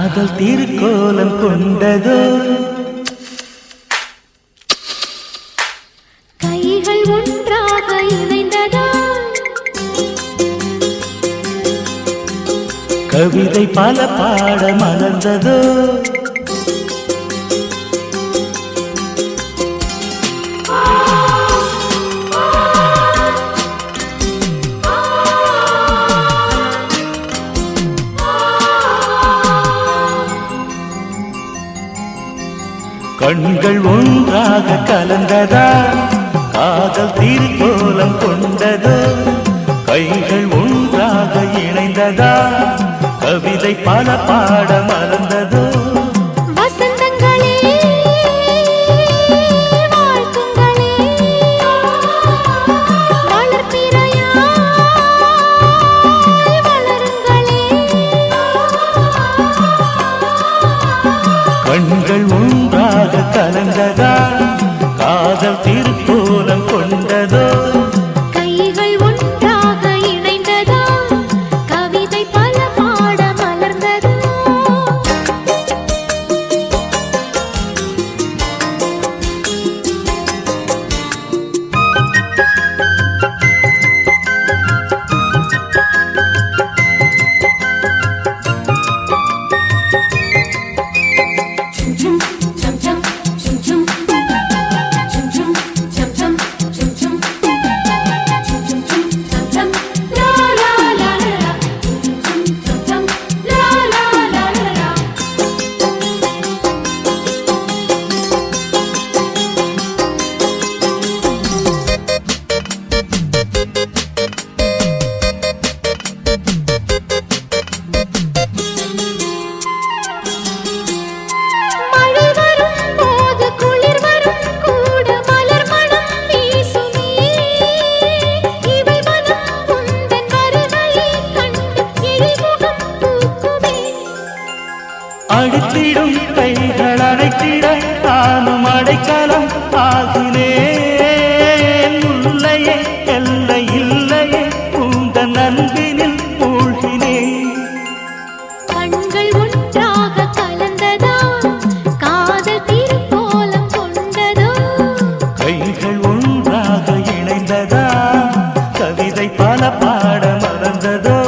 காதல் திருக்கோலம் கொண்டதோ கைகள் ஒன்றாக இணைந்ததோ கவிதை பல பாட மலர்ந்ததோ கண்கள் ஒன்றாக கலந்ததா காதல் திருக்கோலம் கொண்டதோ கைகள் ஒன்றாக இணைந்ததா கவிதை பல பாட மலர்ந்ததோ வசந்தங்களே வாழ்த்துங்களே வளர்பிறையாய் வளருங்களே கண்கள் ஒன்றாக கலந்ததா காதல் திருக்கோலம் கொண்டதோ கைகள் ஒன்றாக இணைந்ததோ கவிதை பல பாட மலர்ந்ததோ அடித்திடும் கைகள் அடைத்திட நானும் அடைக்கலம் ஆகினேன் உள்ளையே எல்லை இல்லையே உந்தன் அன்பினில் மூழ்கினேன் கண்கள் ஒன்றாக கலந்ததோ காதல் திருக்கோலம் கொண்டதோ கைகள் ஒன்றாக இணைந்ததா கவிதை பல பாட மறந்ததோ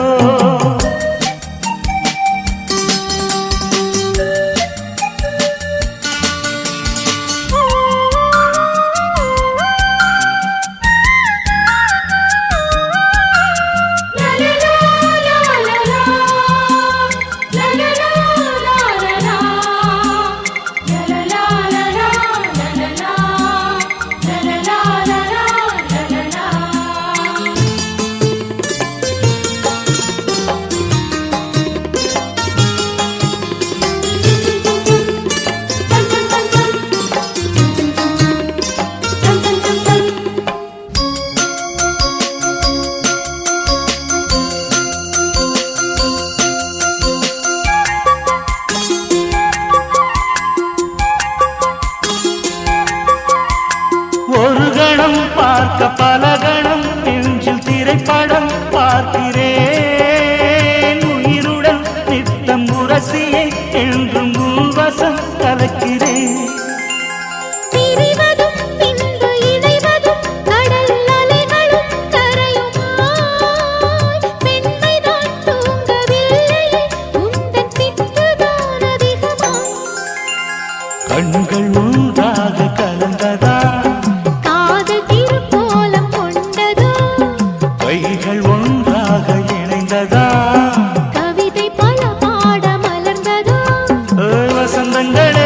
ஒரு கணம் பார்க்க பல கணம் நெஞ்சில் திரைப்படம் பார்க்கிறேன் உயிருடன் நித்தம் உரசியை என்றும் உள்வசம் கலக்கிறேன் பிரிவதும் பின்பு இணைவதும் கடல் அலைகளும் கரையுமாய் பெண்மைதான் தூங்கவில்லையே உந்தன் பித்துதான் அதிகமாய் கண்கள் ஒன்றாக கலந்ததா காதல் திருக்கோலம் கொண்டதோ கைகள் ஒன்றாக இணைந்ததா கவிதை பல பாட மலர்ந்ததோ வசந்தங்களே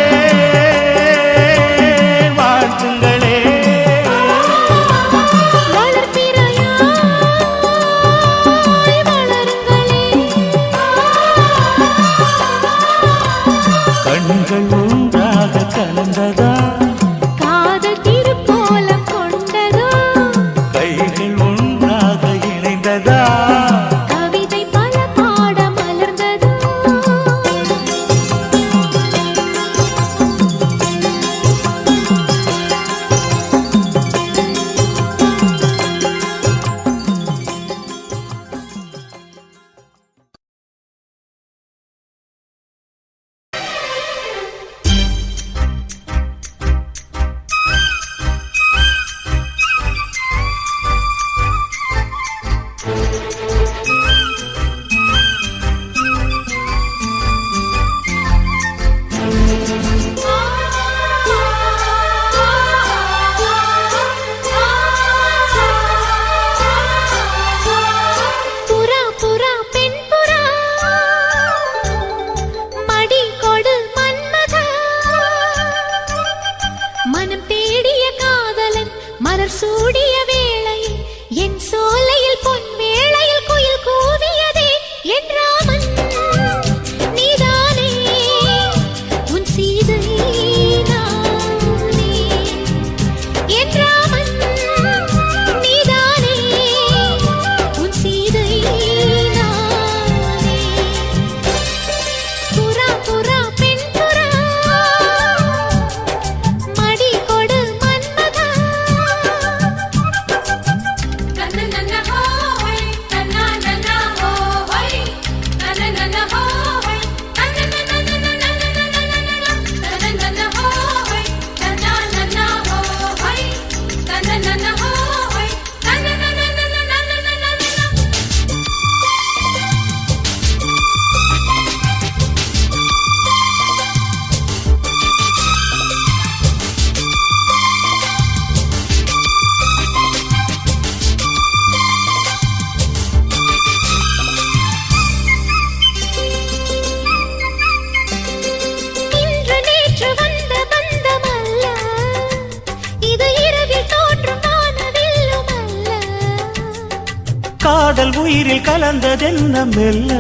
கண்ணில் கலந்ததென்ன மெல்ல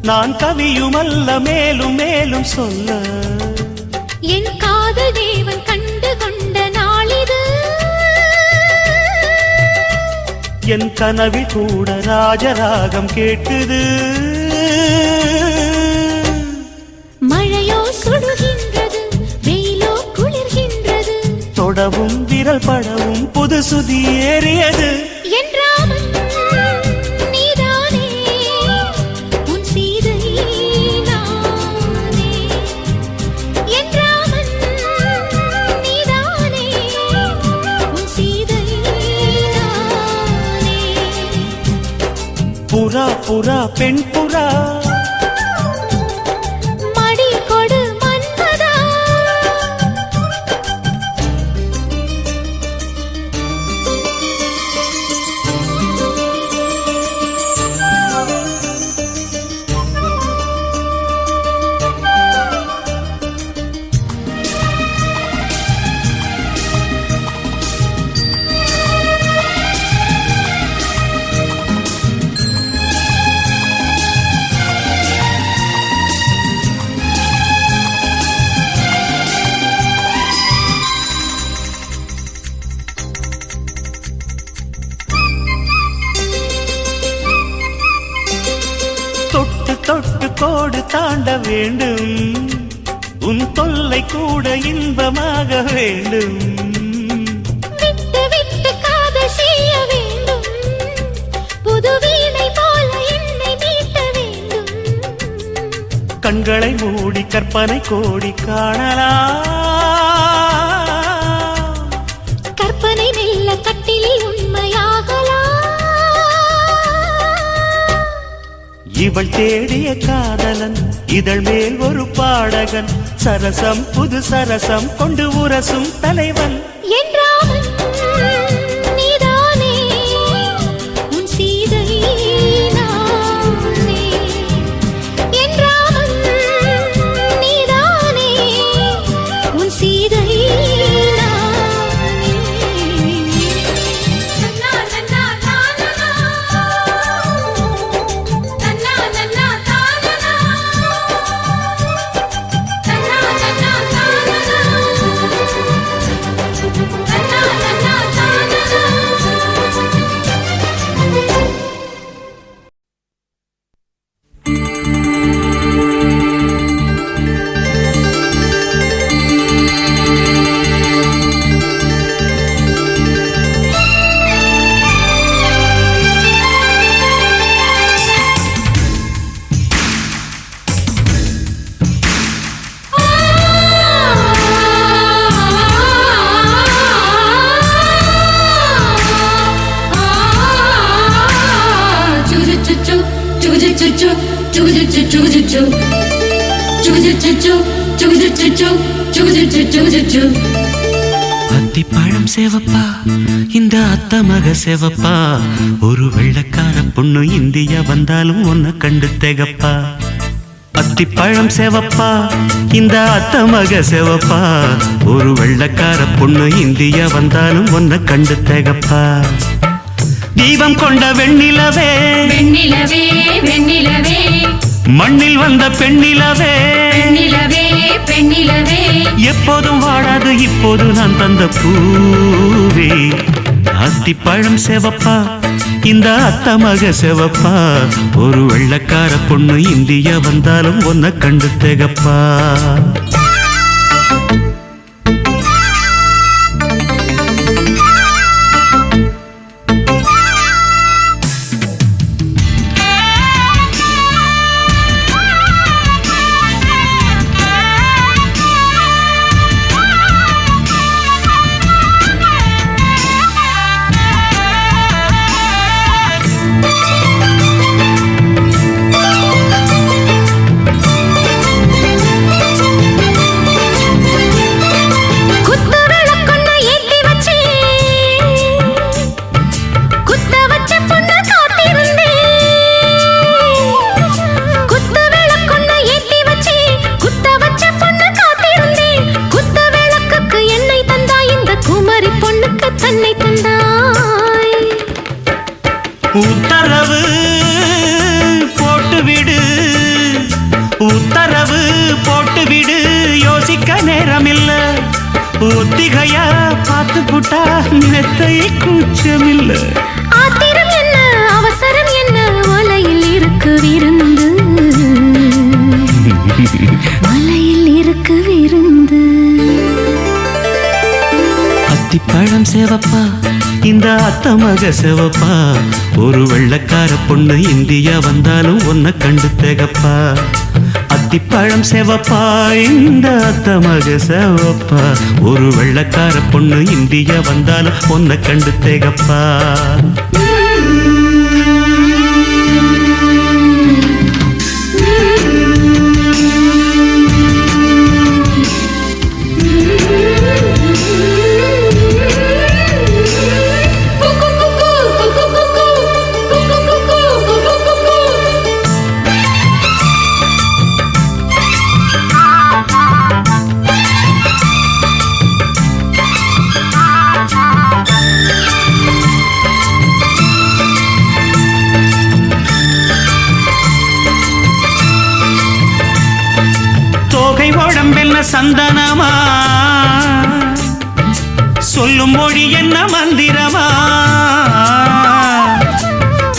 நான் கவியுமல்ல மேலும் மேலும் சொல்ல என் காதல் தேவன் கண்டு கொண்ட நாளிது என் கனவில் கூட ராஜராகம் கேட்குது மழையோ சுடுகின்றது வெயிலோ குளிர்கின்றது தொடவும் விரல் படவும் புது சுதி ஏறியது என் ராமன் நீதானே உன் சீதை நானே என் ராமன் நீதானே உன் சீதை நானே புறா புறா பெண் புறா மடி கொடு மன்மதா தொட்டு தொட்டு கோடு தாண்ட வேண்டும் உன் தொல்லை கூட இன்பமாக வேண்டும் விட்டு விட்டு காதல் செய்ய வேண்டும் புது வீணை போல என்னை மீட்ட வேண்டும் கண்களை மூடி கற்பனை கோடி காணலாம் கற்பனை மெல்ல கட்டிலில் உண்மையாகலாம் இவள் தேடிய காதலன் இதழ் மேல் ஒரு பாடகன் சரசம் புது சரசம் கொண்டு உரசும் தலைவன் என் ராமன் நீதானே உன் சீதை நானே என் ராமன் நீதானே உன் சீதை நானே நன்னா நன்னா தானனா நன்னா நன்னா தானனா நன்னா நன்னா தானனா நன்னா நன்னா தானனா அத்திப்பழம் சேவப்பா இந்த அத்த மக சேவப்பா ஒரு வெள்ளக்கார பொண்ணு இந்தியா வந்தாலும் உன்னை கண்டு திகப்பா அத்திப்பழம் சேவப்பா இந்த அத்த மக சேவப்பா ஒரு வெள்ளக்கார பொண்ணு இந்தியா வந்தாலும் உன்னை கண்டு திகப்பா தீபம் கொண்ட வெண்ணிலவே வெண்ணிலவே வெண்ணிலவே மண்ணில் வந்த பெண்ணிலவே பெண்ணிலவே பெண்ணிலவே எப்போதும் வாடாது இப்போது நான் தந்த பூவே அத்திப்பழம் சேவப்பா இந்த அத்த மக சேவப்பா ஒரு வெள்ளக்கார பொண்ணு இந்தியா வந்தாலும் உன்னை கண்டு திகப்பா உத்தரவு போட்டுவிடு, யோசிக்க நேரமில்ல. ஒத்திகையா பார்த்து புட்டா மெத்தை கூச்சமில்ல. ஆத்திரம் என்ன அவசரம் என்ன, மலையில் இருக்கு விருந்து, மலையில் இருக்கு விருந்து. அத்திப்பழம் சேவப்பா, இந்த அத்தமக சேவப்பா, ஒரு வெள்ளக்கார பொண்ணு இந்தியா வந்தாலும் உன்னை கண்டு தேகப்பா. அத்திப்பழம் சேவப்பா, இந்த அத்தமக சேவப்பா, ஒரு வெள்ளக்கார பொண்ணு இந்தியா வந்தாலும் உன்னை கண்டு தேகப்பா. சந்தனமா சொல்லும் மொழி என்ன மந்திரமா,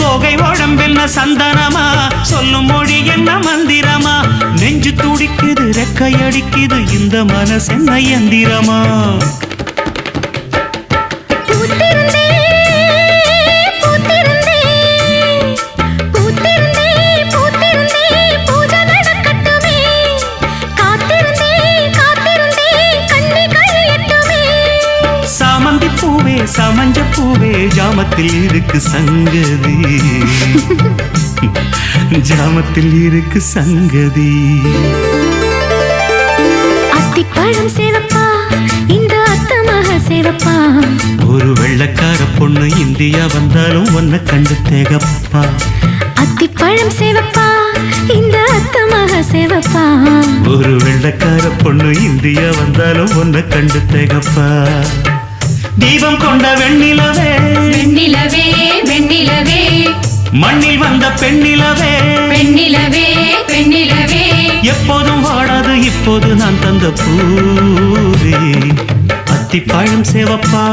தோகை உடம்பென்ன சந்தனமா சொல்லும் மொழி என்ன மந்திரமா. நெஞ்சு துடிக்குது ரெக்கையடிக்குது இந்த மனசென்ன யந்திரமா. சமஞ்ச பூவே ஜாமத்தில் இருக்கு சங்கதி, ஜாமத்தில் இருக்கு சங்கதி. அத்திப்பழம் சேவப்பா, இந்த அத்தமக சேவப்பா, ஒரு வெள்ளக்கார பொண்ணு இந்தியா வந்தாலும் உன்னை கண்டு தேகப்பா. அத்திப்பழம் சேவப்பா, இந்த அத்தமக சேவப்பா, ஒரு வெள்ளக்கார பொண்ணு இந்தியா வந்தாலும் உன்னை கண்டு தேகப்பா. தீபம் கொண்ட வெண்ணிலவே, வெண்ணிலவே வெண்ணிலவே, மண்ணில் வந்த பெண்ணிலவே, பெண்ணிலவே பெண்ணிலவே, எப்போதும் வாடாது இப்போது நான் தந்த பூவே. அத்திப்பழம் சேவப்பா,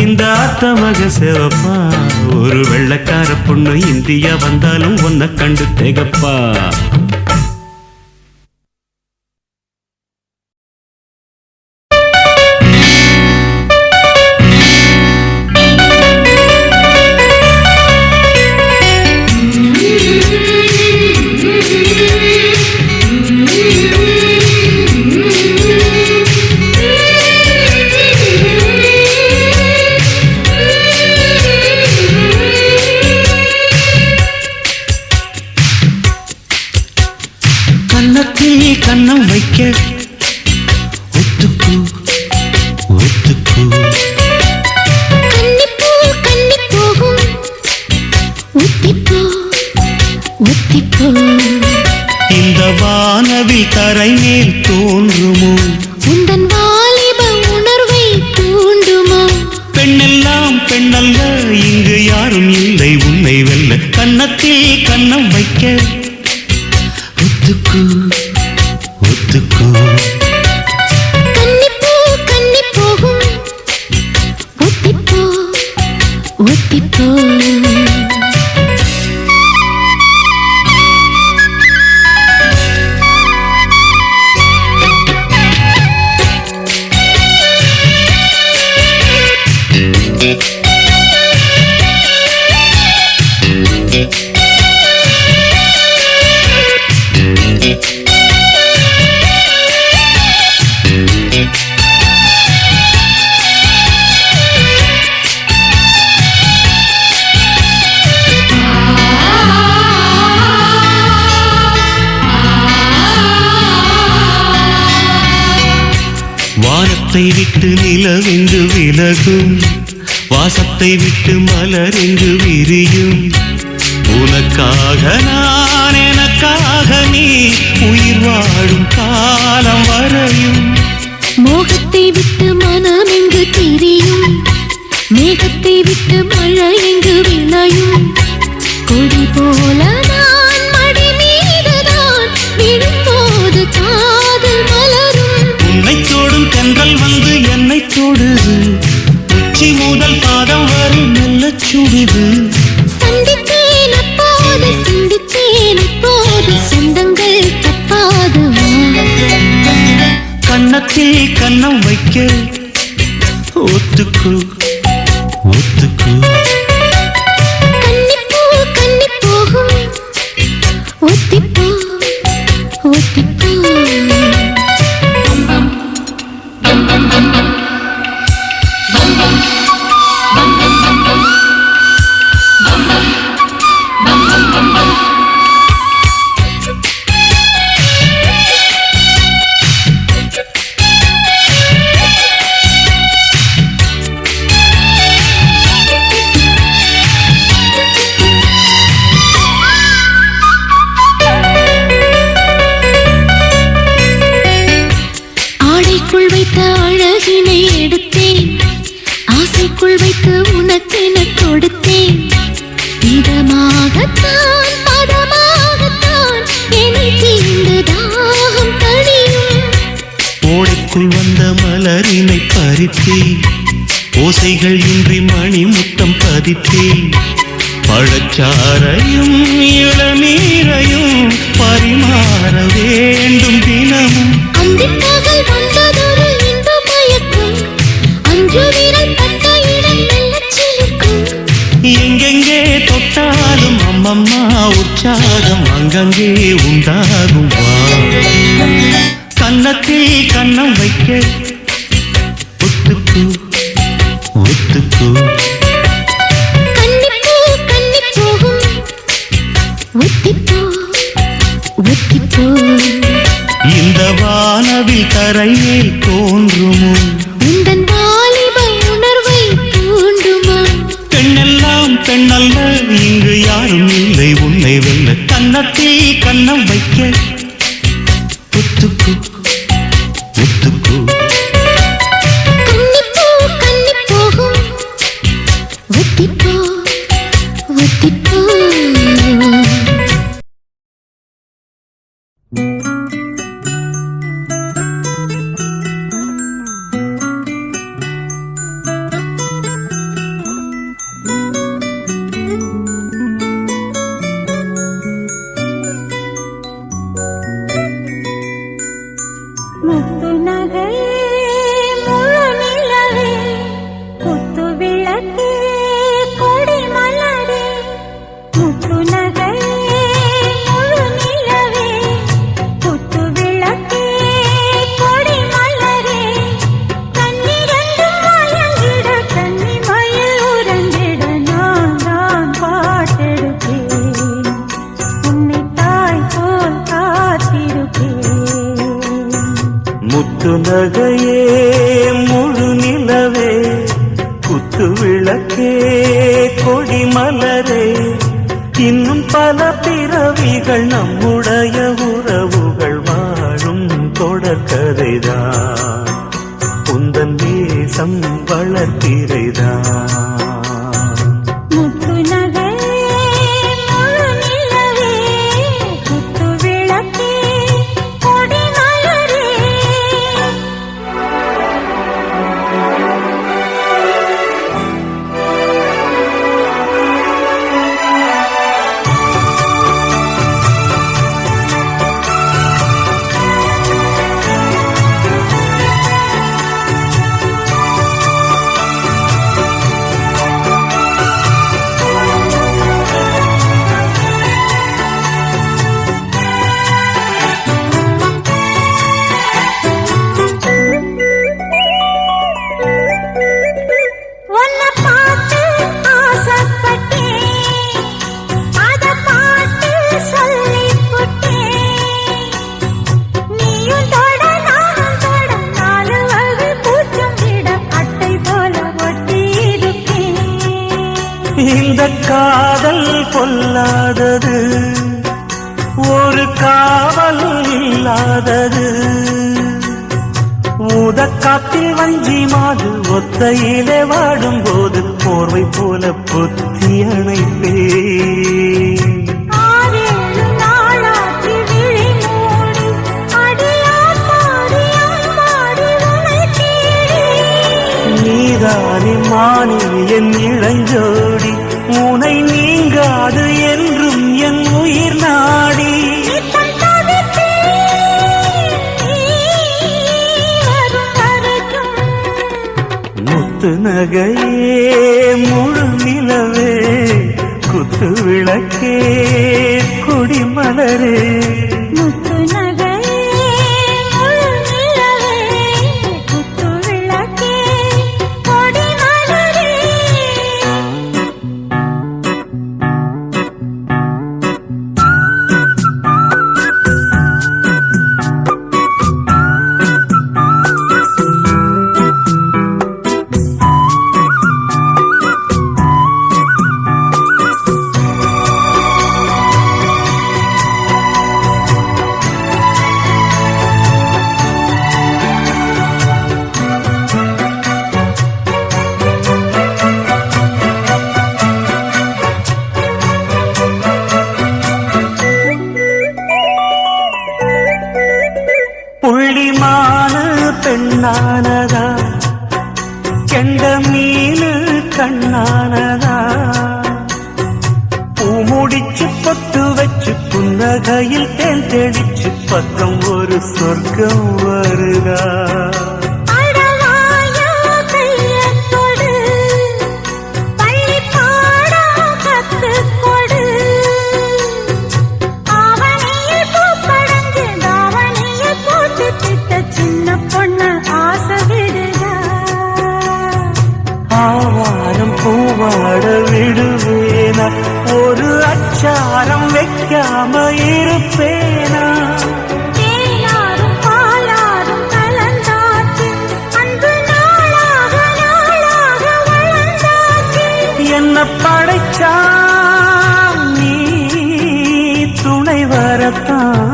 இந்த அத்தமக சேவப்பா, ஒரு வெள்ளக்கார பொண்ணு இந்தியா வந்தாலும் உன்னை கண்டு தேகப்பா. கண்ணம் வைக்க ஒத்துக்கு ஒத்துக்கு, கன்னிப்பூ கன்னி போகும் ஒத்திப்போ ஒத்திப்போ. இந்த வானவில் தரை மேல் தோன்றுமோ, உந்தன் வாலிப உணர்வை தூண்டுமோ. பெண்ணெல்லாம் பெண்ணல்ல இங்கு யாரும் இல்லை உன்னை வெல்ல. கன்னத்தில் கண்ணம் வைக்க ஒத்துக்கு ஒத்துக்கு, கன்னிப்பூ கன்னி போகும் ஒத்திப்போ ஒத்திப்போ. வானத்தை விட்டு நிலவென்று விலகும், வாசத்தை விட்டு மலரென்று விரியும். உனக்காக நான் எனக்காக நீ உயிர் வாழும் காலம் வரையும். மோகத்தை விட்டு மனம் எங்கு திரியும், மேகத்தை விட்டு மழை எங்கு விளையும். கொடி போல நான் மடி மீதுதான் விழுந்தோ சுடுது. சந்தித்தேன் அப்போது சிந்தித்தேன் இப்போது சொந்தங்கள் தப்பாது. கன்னத்தில் கன்னம் வைக்க ஒத்துக்கு ஒத்துக்கு. கன்னிப்பூ கன்னி போகும் ஒத்திப்போ ஒத்திப்போ. ஆடைக்குள் வைத்த அழகினை எடுத்தேன், ஆசைக்குள் வைத்து உனக்கென கொடுத்தேன். இதமாகத்தான் பதமாகத்தான் எனக்கு இந்த தாகம் தணியும். ஓடைக்குள் வந்த மலரினை பறித்தே, ஓசைகள் இன்றி மணிமுத்தம் பதித்தே. பழச்சாரையும் இளநீரையும் பரிமாற வேண்டும் தினமும். அந்திப் பகல் வந்ததொரு இன்ப மயக்கம், அன்று விரல் பட்ட இடம் மெல்லச் சிலிர்க்கும். எங்கெங்கே தொட்டாலும் அம்மம்மா உற்சாகம் அங்கங்கே உண்டாகும். வா கன்னத்தில் கன்னம் வைக்க ஒத்துக்கு ஒத்துக்கு. கன்னிப்பூ கன்னி போகும் ஒத்திப்போ ஒத்திப்போ. இந்த வானவில் தரையில் தோன்றுமோ, உந்தன் வாலிப உணர்வை தூண்டுமா? பெண்ணெல்லாம் பெண்ணல்ல, இங்கு யாரும் இல்லை உன்னை வெல்ல. கன்னத்தில் கன்னம் வைக்க ஒத்துக்கு ஒத்துக்கு. கன்னிப்பூ கன்னி போகும் ஒத்திப்போ ஒத்திப்போ. முத்து நகையே முழு நிலவே குத்து விளக்கே கொடி மலரே. முத்து நகையே முழு நிலவே குத்து விளக்கே கொடி மலரே. கண்ணிரண்டும் மயங்கிட கன்னி மயில் உறங்கிட நான் தான் பாட்டெடுப்பேன், உன்னை தாய் போல் காத்திருப்பேன். முத்து நகையே முழு நிலவே குத்து விளக்கே கொடி மலரே. இன்னும் பல பிறவிகள் நம்முடைய உறவுகள் வாழும் தொடர்கதைதான், உந்தன் தேசம் வளர்த்திரைதான். முத்து நகையே முழு நிலவே குத்து விளக்கே கொடி மலரே. உன்னை பார்த்து ஆசைப்பட்டேன், அதை பார்த்து சொல்லிப் புட்டேன். நீயும் தொட நானும் தொட நாலு வகை பூச்சும் விட அட்டை போல ஒட்டி இருப்பேன். இந்த காதல் பொல்லாதது, ஒரு காவல் இல்லாதது. ஊதக்காத்தில் வஞ்சி மாது ஒத்தையிலே வாடும்போது போர்வை போல பொத்தி அணைப்பேன். ஆறேழு நாளாச்சு விழி மூடி, அடியாத்தாடி அம்மாடி உனை தேடி. நீதானே மானி என் இளஞ்சோடி, நகையே முழு நிலவே குத்து விளக்கே கொடிமலரே முத்து நகையே முழு நிலவே குத்து விளக்கே கொடிமலரே புள்ளிமானு பெண்ணானதா கெண்ட மீனு கண்ணானதா பூமுடிச்சு பொட்டு வச்சு புன்னகையில் தேன் தெளிச்சு பக்கம் ஒரு சொர்க்கம் வருதா அடவாயா கையத்தோடு பள்ளி பாடம் கத்துக்கொடு ஆவணியில் பூப்படைஞ்சு தாவணியில் போட்டு திட்ட சின்ன பொண்ணு ஆசை விடுதா ஆவாரம் பூவாட விடுவேனா ஒரு அச்சாரம் வைக்காம இருப்பேனா தேனாரும் பாலாரும் கலந்தாச்சு அன்பு நாளாக நாளாக வளர்ந்தாச்சு என்ன படைச்சா நீ துணை வரத்தான்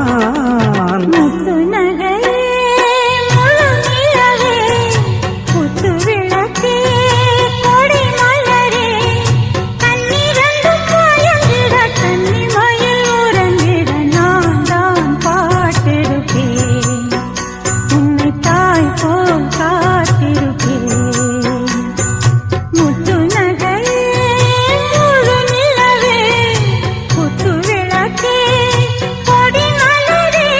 முத்து நகையே முழு நிலவே குத்து விளக்கே கொடிமலரே கண்ணிரண்டும் மயங்கிட கன்னி மயில் உறங்கிட நான் தான் பாட்டிருப்பேன் உன்னை தாய் போல் காத்திருப்பேன் முத்து நகையே முழு நிலவே குத்து விளக்கே கொடிமலரே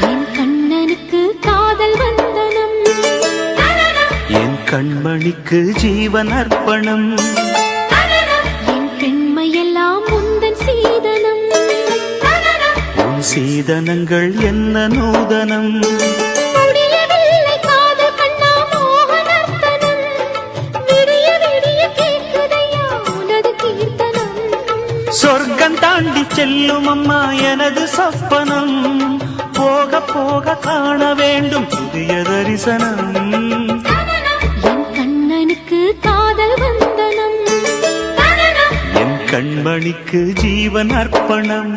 என் கண்ணனுக்கு காதல் வந்தனம் என் கண்மணிக்கு ஜீவன் அர்ப்பணம் என் பெண்மையெல்லாம் முந்தன் சீதனம் உன் சீதனங்கள் என்ன நூதனம் முடியவில்லை காதல் கண்ணா மோகனர்த்தனம் விடிய விடிய கேட்குதையா உனது கீர்த்தனம் சொர்க்கம் தாண்டி செல்லும் அம்மா எனது சொப்பனம் போக போக காண வேண்டும் புதிய தரிசனம் என் கண்ணனுக்கு காதல் வந்தனம் என் கண்மணிக்கு ஜீவன் அர்ப்பணம்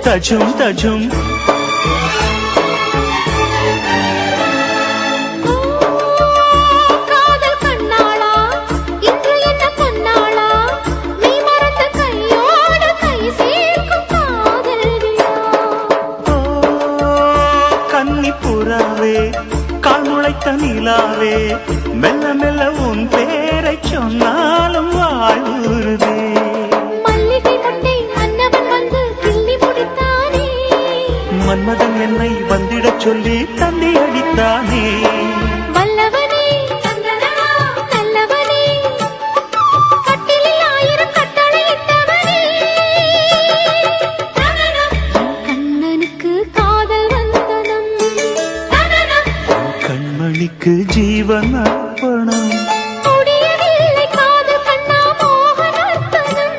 தஜும் தஜும் காதல் கண்ணாளா இன்று என்ன பொன்னாளா நீ மறந்த கையோடு கை சேர்க்கும் காதலியா ஓ கன்னிப்புறாவே கால் முளைத்த நிலாவே மெல்ல மெல்ல உன் பேரை சொன்னாலும் வாழ்வுறுதே மல்லிகை மொட்டை மன்னவன் வந்து கிள்ளி முடித்தானே மன்மதன் என்னை வந்திடச் சொல்லி தந்தி அடித்தானே வல்லவனே நல்லவனே கட்டிலில் 1000 கட்டளையிட்டவனே கண்ணனுக்கு காதல் வந்தனம் கண்மணிக்கு ஜீவன் அர்ப்பணம் முடியவில்லை காதல் கண்ணா மோகனர்த்தனம்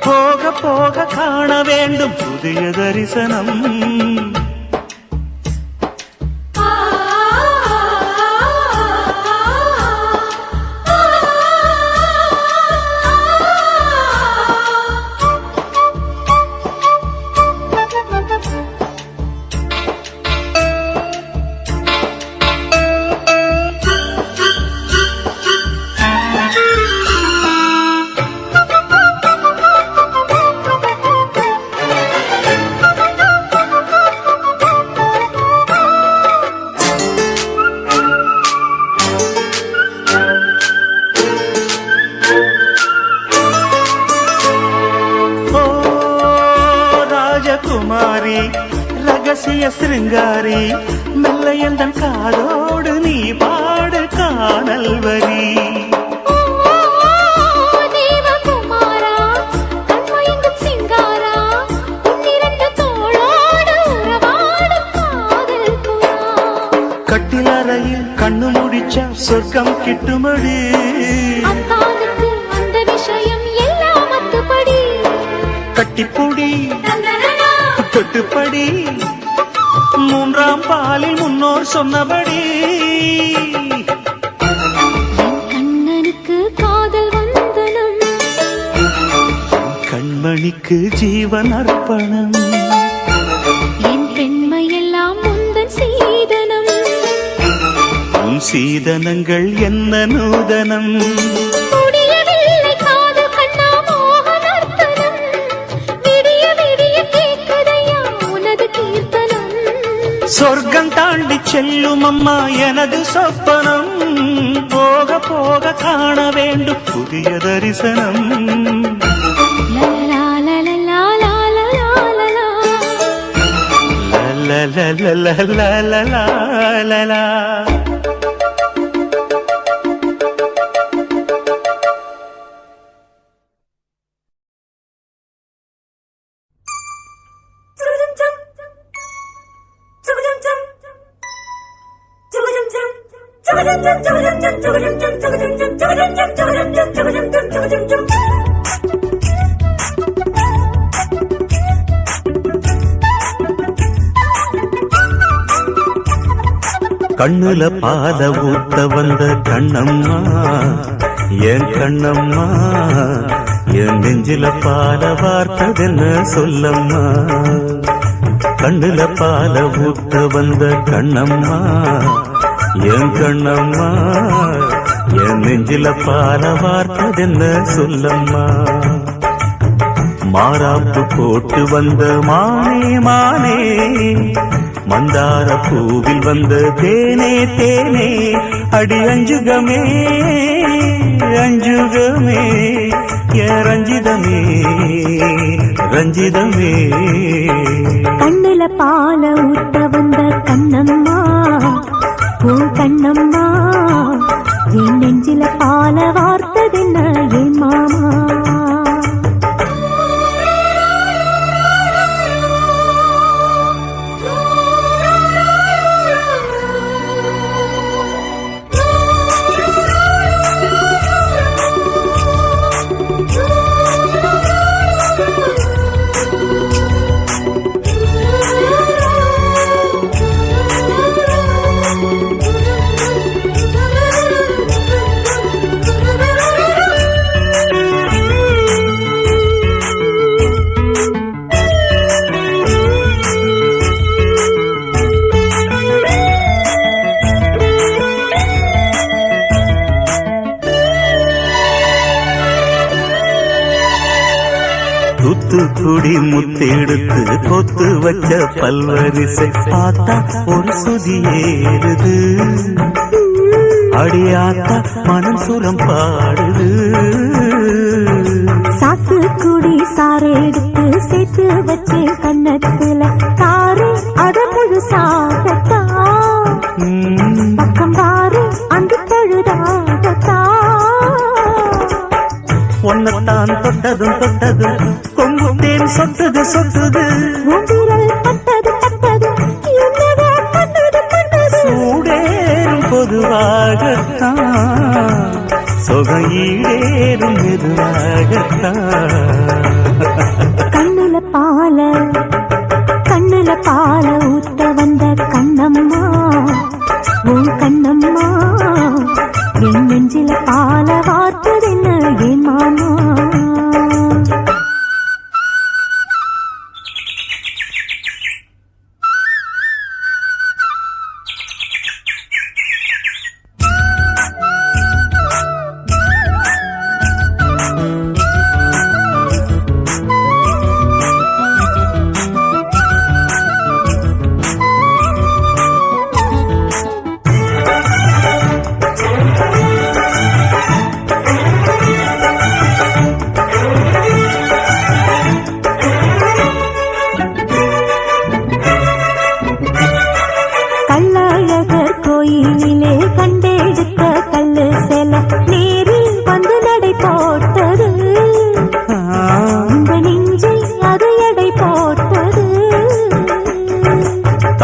போக போக காண வேண்டும் புதிய தரிசனம் ஆ ராஜகுமாரி ரகசிய சிருங்காரி மெல்ல எந்தன் காதோடு நீ பாடு காணல் வரி தேவகுமாரா கண்மயங்கும் சிங்காரா உன்னிரண்டு தோளோடு உறவாடும் காதல் புறா கட்டிலறையில் கண்ணு முடிச்சா சொர்க்கம் கிட்டுமடி அத்தானுக்கு அந்த விஷயம் எல்லாம் அத்துப்படி கட்டிப்பொடி தொட்டுப்படி மூன்றாம் பாலில் முன்னோர் சொன்னபடி கண்ணனுக்கு காதல் வந்தனம் கண்மணிக்கு ஜீவன் அர்ப்பணம் என் பெண்மையெல்லாம் முந்தன் சீதனம் உன் சீதனங்கள் என்ன நூதனம் முடியவில்லை காதல் கண்ணா மோக நர்த்தனம் விடிய விடிய கேட்குதையா உனது கீர்த்தனம் சொர்க்கம் தாண்டி செல்லும் அம்மா எனது சொப்பனம் போக போக காண வேண்டும் புதிய தரிசனம் லலலா லலலா லலலா லலலா. கண்ணுல பாத ஊத்த வந்த கண்ணம்மா என் கண்ணம்மா என் நெஞ்சில பால வார்த்ததென்ன சொல்லம்மா கண்ணுல பால ஊத்த வந்த கண்ணம்மா என் கண்ணம்மா என் நெஞ்சில பால வார்த்ததென்ன சொல்லம்மா மாறாப்பு போட்டு வந்த மானே மானே மந்தார பூவில் வந்த தேனே தேனே அடி அஞ்சுகமே அஞ்சுகமே ஏ ரஞ்சிதமே ரஞ்சிதமே கண்ணுல பால ஊத்த வந்த கண்ணம்மா உன் கண்ணம்மா என் நெஞ்சில பால வார்த்ததென்ன என் மாமா தூத்துக்குடி முத்தெடுத்து கொத்து வச்ச பல்வரிசை பார்த்தா ஒரு சுதி ஏறுது அடியாத்தா மனம் சுரம் பாடுது சாத்துக்குடி சாறு எடுத்து சேர்த்து வச்சு கண்ணத்துல காரு அத முழுசாகத்தா பக்கம் பாரு அந்த பழுதாகத்தா ஒன்னத்தான் தொட்டதும் தொட்டதும் கொங்கு தேன் சொட்டுது சொட்டுது விரல் பட்டது பட்டது என்னவோ பண்ணது பண்ணது சூடேறும் பொதுவாகத்தான் சொகையீடேறும் மெதுவாகத்தான் கண்ணுல பால ஊத்த வந்த கண்ணம்மா உன் கண்ணம்மா என் நெஞ்சில பால வார்த்ததென்ன என் மாமா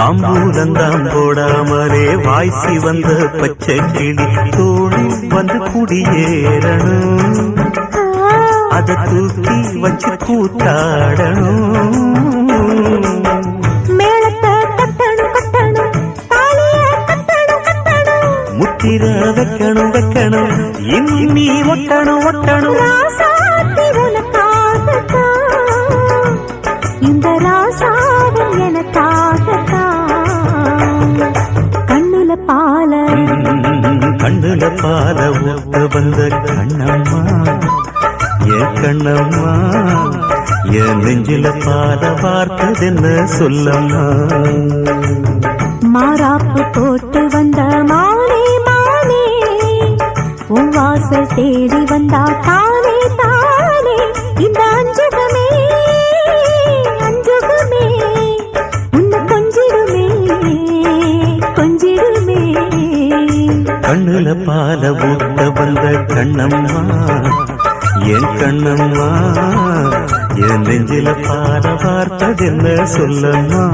தாம்பூலந்தாம் போடாமலே வாய்ச்சி வந்த பச்சை கிளி தோழி வந்து குடியேறணும், அதை தூக்கி வச்சு கூத்தாடணும். மேளத்தை கட்டணும் கட்டணும், தாலிய கட்டணும் கட்டணும், முத்திர வைக்கணும் வைக்கணும், இன்னும் நீ ஒட்டணும் ஒட்டணும். ராசாத்தி உனக்காகத்தான், இந்த ராசாவும் எனக்காகத்தான். கண்ணுல பால கண்ணுல பால ஊட்ட வந்த கண்ணம்மா, என் கண்ணம்மா, என் நெஞ்சில பால பார்த்ததென்ன சொல்லம்மா. மாறாப்பு போட்டு வந்த மானே மானே, உன் வாசல் தேடி வந்தா தானே தானே. இந்த அஞ்சுகமே அஞ்சுகமே, உன்னை கொஞ்சிடுமே கொஞ்சிடுமே. கண்ணுல பால ஊட்ட வந்த கண்ணம்மா, என் கண்ணம்மா, என் நெஞ்சில பால பார்த்ததென்ன சொல்லம்மா.